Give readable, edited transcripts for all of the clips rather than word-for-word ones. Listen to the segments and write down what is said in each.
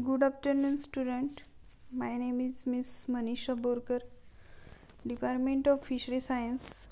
Good afternoon, student. My name is Miss Manisha Borkar, Department of Fishery Science,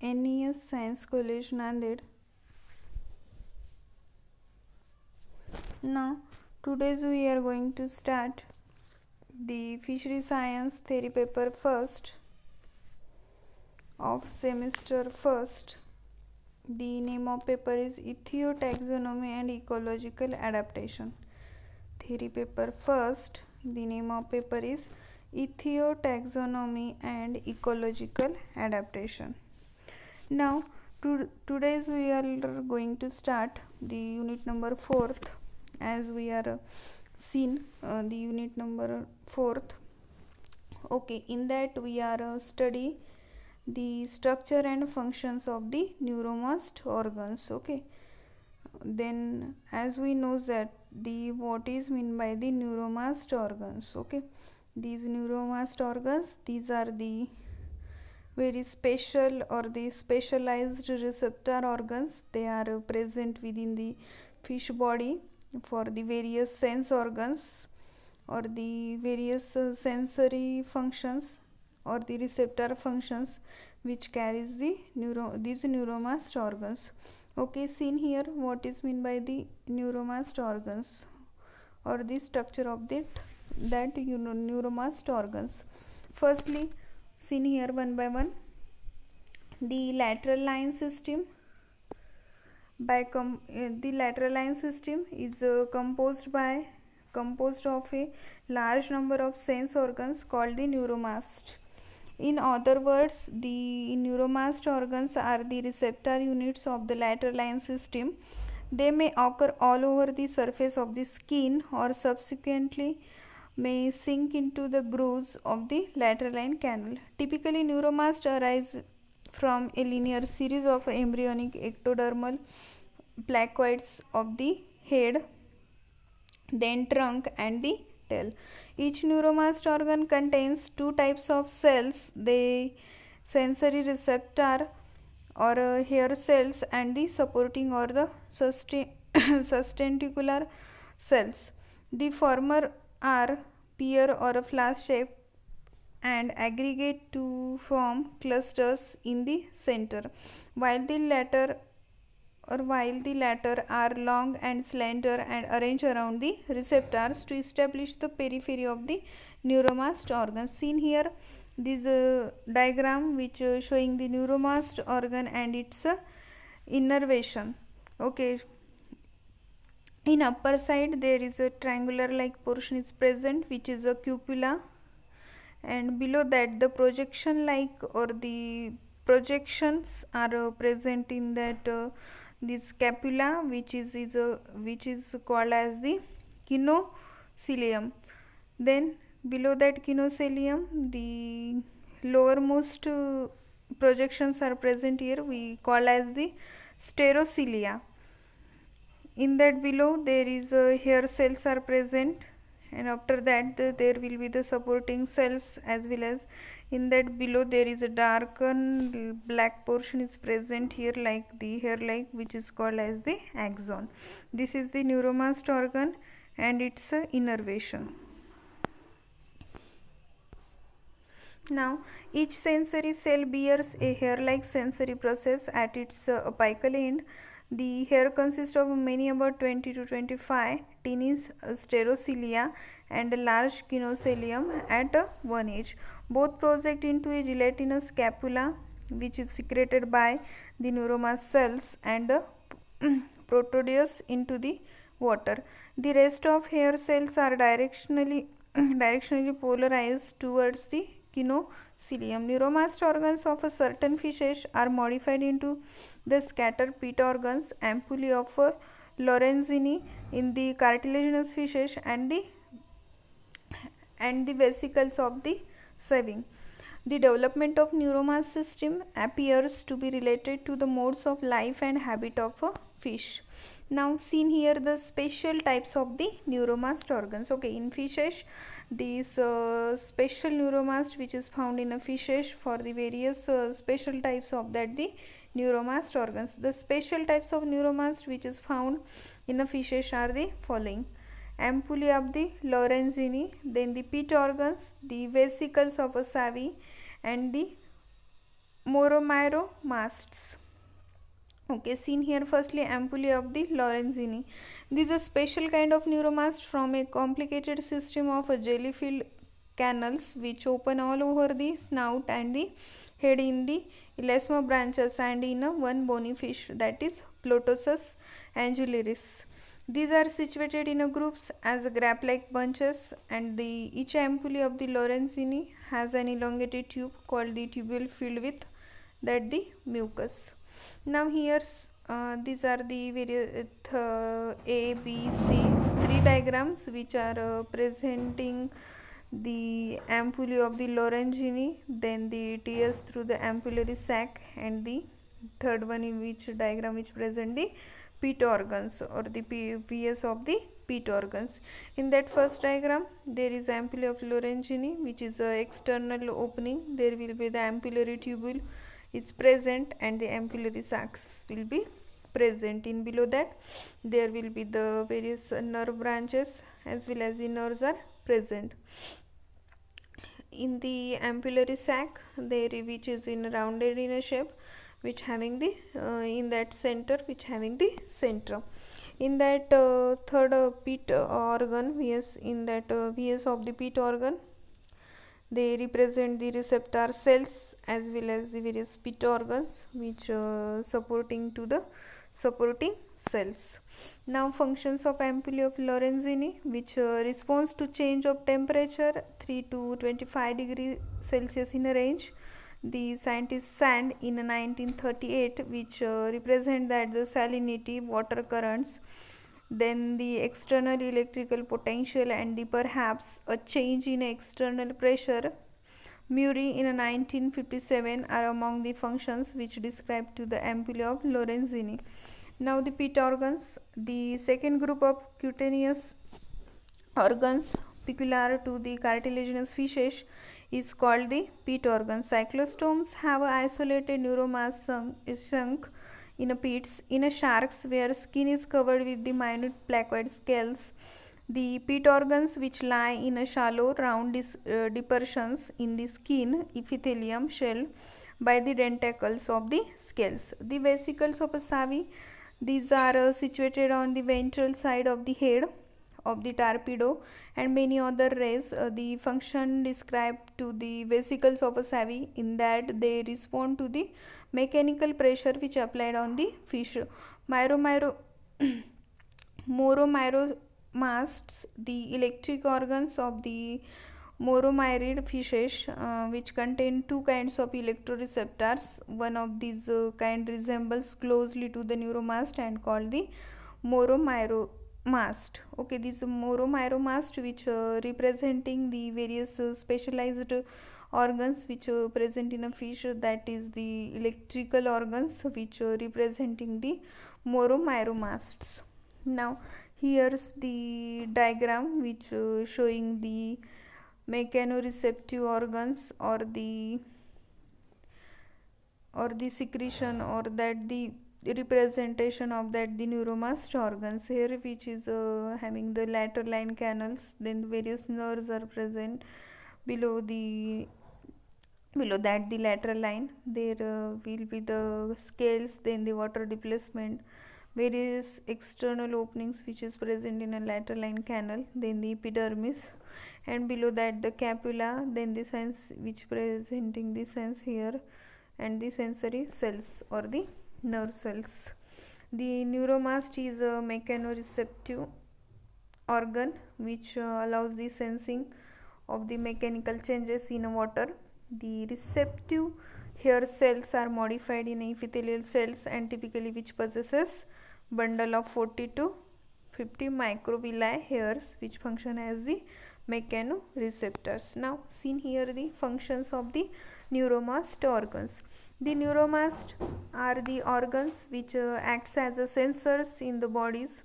NES Science College, Nanded. Now, today we are going to start the Fishery Science theory paper first of semester first. The name of paper is Ethiotaxonomy and Ecological Adaptation. Theory paper first. The name of paper is Ethiotaxonomy and Ecological Adaptation. Now, today's we are going to start the unit number 4th, as we are seen the unit number 4th. Okay, in that we are study the structure and functions of the neuromast organs. Okay, then as we know that the what is mean by the neuromast organs. Okay, these neuromast organs, these are the very special or the specialized receptor organs. They are present within the fish body for the various sense organs or the various sensory functions or the receptor functions which carries the these neuromast organs. Okay, seen here what is mean by the neuromast organs or the structure of that neuromast organs. Firstly, seen here one by one, the lateral line system. The lateral line system is composed of a large number of sense organs called the neuromast. In other words, the neuromast organs are the receptor units of the lateral line system. They may occur all over the surface of the skin or subsequently may sink into the grooves of the lateral line canal. Typically, neuromast arise from a linear series of embryonic ectodermal placoids of the head, then trunk and the tail. Each neuromast organ contains two types of cells, the sensory receptor or hair cells and the supporting or the sustentacular cells. The former are pear or a flask shape and aggregate to form clusters in the center, while the latter are long and slender and arranged around the receptors to establish the periphery of the neuromast organs. Seen here this diagram which showing the neuromast organ and its innervation. Okay, in upper side there is a triangular like portion is present which is a cupula, and below that the projection like or the projections are present in that this scapula which is called as the kinocilium. Then below that kinocilium the lowermost projections are present here, we call as the stereocilia. In that below there is hair cells are present, and after that there will be the supporting cells, as well as in that below there is a darkened black portion is present here like the hair like, which is called as the axon. This is the neuromast organ and its innervation. Now each sensory cell bears a hair like sensory process at its apical end. The hair consists of many about 20 to 25 tiny stereocilia and a large kinocilium at one edge. Both project into a gelatinous scapula which is secreted by the neuromast cells and protodeus into the water. The rest of hair cells are directionally polarized towards the kinocilium. Neuromast organs of a certain fishes are modified into the scattered pit organs, ampullae of Lorenzini in the cartilaginous fishes, and the vesicles of the sieving. The development of neuromast system appears to be related to the modes of life and habit of a fish. Now seen here the special types of the neuromast organs. Okay, in fishes these special neuromast which is found in a fishes for the various special types of that the neuromast organs. The special types of neuromast which is found in a fishes are the following: ampullae of the Lorenzini, then the pit organs, the vesicles of a Savi, and the moromyromasts. Okay, seen here firstly ampullae of the Lorenzini. This is a special kind of neuromast from a complicated system of jelly-filled canals which open all over the snout and the head in the elasmo branches and in one bony fish, that is Plotosus angularis. These are situated in groups as grape-like bunches, and each ampullae of the Lorenzini has an elongated tube called the tubule filled with the mucus. Now here these are the various A, B, C, 3 diagrams which are presenting the ampullae of the Lorenzini, then the tears through the ampullary sac, and the third one in which diagram which present the pit organs or the VS of the pit organs. In that first diagram there is ampullae of Lorenzini, which is a external opening. There will be the ampullary tubule is present and the ampullary sacs will be present. In below that there will be the various nerve branches as well as the nerves are present. In the ampullary sac there, which is in rounded in a shape, which having the in that center, which having the center. In that third pit organ, VS, in that VS of the pit organ, they represent the receptor cells as well as the various pit organs which supporting to the supporting cells. Now functions of ampullae of Lorenzini, which responds to change of temperature 3 to 25 degrees Celsius in a range. The scientist Sand in 1938, which represent that the salinity, water currents, then the external electrical potential, and the perhaps a change in external pressure. Muri in 1957 are among the functions which describe to the ampullae of Lorenzini. Now the pit organs, the second group of cutaneous organs peculiar to the cartilaginous fishes is called the pit organs. Cyclostomes have an isolated neuromass sunk in pits in sharks where skin is covered with the minute placoid scales. The pit organs, which lie in shallow round depressions in the skin epithelium shell by the denticles of the scales. The vesicles of a Savi, these are situated on the ventral side of the head of the torpedo and many other rays. The function described to the vesicles of a Savi in that they respond to the mechanical pressure which applied on the fish. Moromyromasts, the electric organs of the moromyrid fishes, which contain two kinds of electroreceptors. One of these kind resembles closely to the neuromast and called the moromyromast. Okay, this moromyromast which representing the various specialized organs which present in a fish, that is the electrical organs which representing the moromyromasts. Now here's the diagram which showing the mechanoreceptive organs or the secretion or that the representation of that the neuromast organs here, which is having the lateral line canals, then the various nerves are present below that the lateral line. There will be the scales, then the water displacement, various external openings which is present in a lateral line canal, then the epidermis, and below that the capula, then the sense which presenting the sense here, and the sensory cells or the nerve cells. The neuromast is a mechanoreceptive organ which allows the sensing of the mechanical changes in water. The receptive hair cells are modified in epithelial cells and typically which possesses bundle of 40 to 50 microvilli hairs which function as the mechanoreceptors. Now seen here the functions of the neuromast organs. The neuromast are the organs which acts as a sensors in the bodies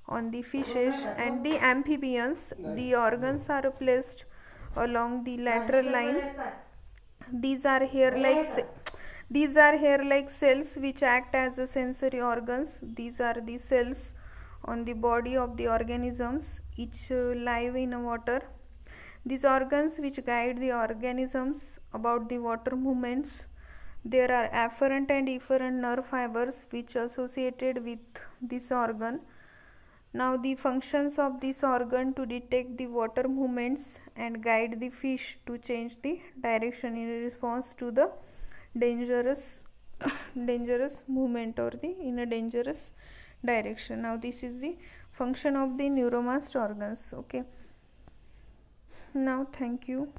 on the fishes and the amphibians. The organs are placed along the lateral line. These are hair-like cells which act as a sensory organs. These are the cells on the body of the organisms each live in water. These organs which guide the organisms about the water movements. There are afferent and efferent nerve fibers which are associated with this organ. Now the functions of this organ to detect the water movements and guide the fish to change the direction in response to the dangerous movement or in a dangerous direction. Now this is the function of the neuromast organs. Okay. Now thank you.